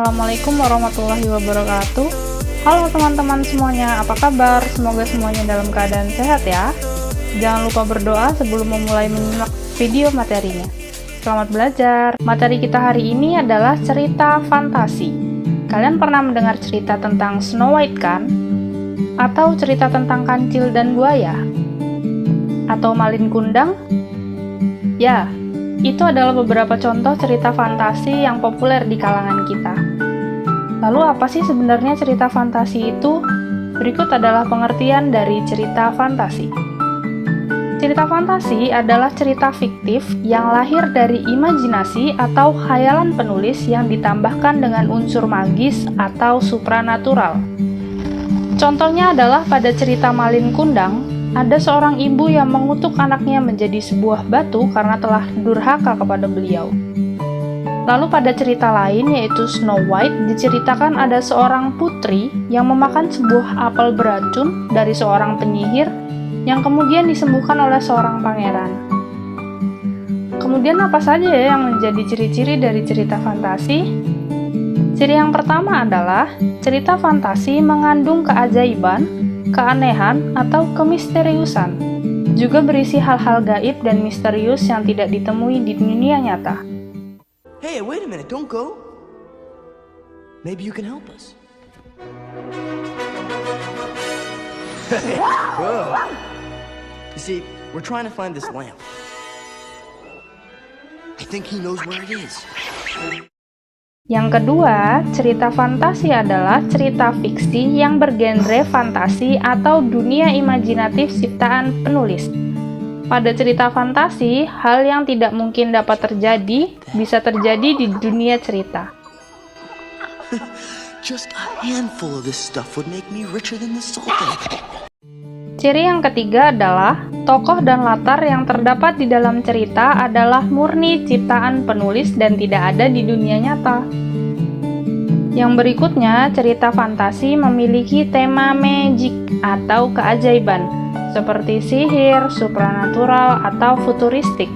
Assalamualaikum warahmatullahi wabarakatuh. Halo teman-teman semuanya, apa kabar? Semoga semuanya dalam keadaan sehat ya. Jangan lupa berdoa sebelum memulai menyimak video materinya. Selamat belajar. Materi kita hari ini adalah cerita fantasi. Kalian pernah mendengar cerita tentang Snow White kan? Atau cerita tentang kancil dan buaya? Atau Malin Kundang? Ya, itu adalah beberapa contoh cerita fantasi yang populer di kalangan kita. Lalu apa sih sebenarnya cerita fantasi itu? Berikut adalah pengertian dari cerita fantasi. Cerita fantasi adalah cerita fiktif yang lahir dari imajinasi atau khayalan penulis yang ditambahkan dengan unsur magis atau supranatural. Contohnya adalah pada cerita Malin Kundang, ada seorang ibu yang mengutuk anaknya menjadi sebuah batu karena telah durhaka kepada beliau. Lalu pada cerita lain yaitu Snow White, diceritakan ada seorang putri yang memakan sebuah apel beracun dari seorang penyihir yang kemudian disembuhkan oleh seorang pangeran. Kemudian apa saja ya yang menjadi ciri-ciri dari cerita fantasi? Ciri yang pertama adalah cerita fantasi mengandung keajaiban, keanehan, atau kemisteriusan. Juga berisi hal-hal gaib dan misterius yang tidak ditemui di dunia nyata. Hey, wait a minute, don't go. Maybe you can help us. You see, we're trying to find this lamp. I think he knows where it is. Yang kedua, cerita fantasi adalah cerita fiksi yang bergenre fantasi atau dunia imajinatif ciptaan penulis. Pada cerita fantasi, hal yang tidak mungkin dapat terjadi bisa terjadi di dunia cerita. Just a handful of this stuff would make me richer than the Sultan. Ciri yang ketiga adalah tokoh dan latar yang terdapat di dalam cerita adalah murni ciptaan penulis dan tidak ada di dunia nyata. Yang berikutnya, cerita fantasi memiliki tema magic atau keajaiban, seperti sihir, supranatural, atau futuristik.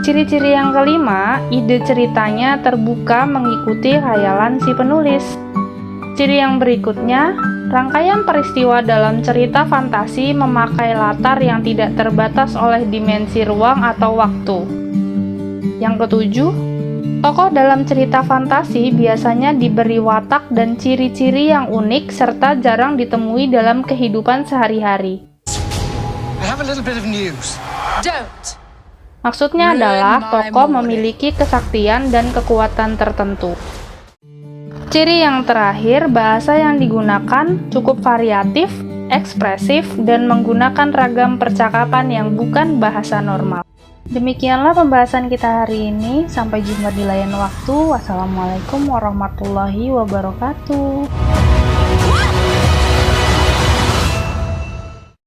Ciri-ciri yang kelima, ide ceritanya terbuka mengikuti khayalan si penulis. Ciri yang berikutnya, rangkaian peristiwa dalam cerita fantasi memakai latar yang tidak terbatas oleh dimensi ruang atau waktu. Yang ketujuh, tokoh dalam cerita fantasi biasanya diberi watak dan ciri-ciri yang unik serta jarang ditemui dalam kehidupan sehari-hari. I have a little bit of news. Don't. Maksudnya adalah tokoh memiliki kesaktian dan kekuatan tertentu. Ciri yang terakhir, bahasa yang digunakan cukup variatif, ekspresif, dan menggunakan ragam percakapan yang bukan bahasa normal. Demikianlah pembahasan kita hari ini. Sampai jumpa di lain waktu. Wassalamualaikum warahmatullahi wabarakatuh.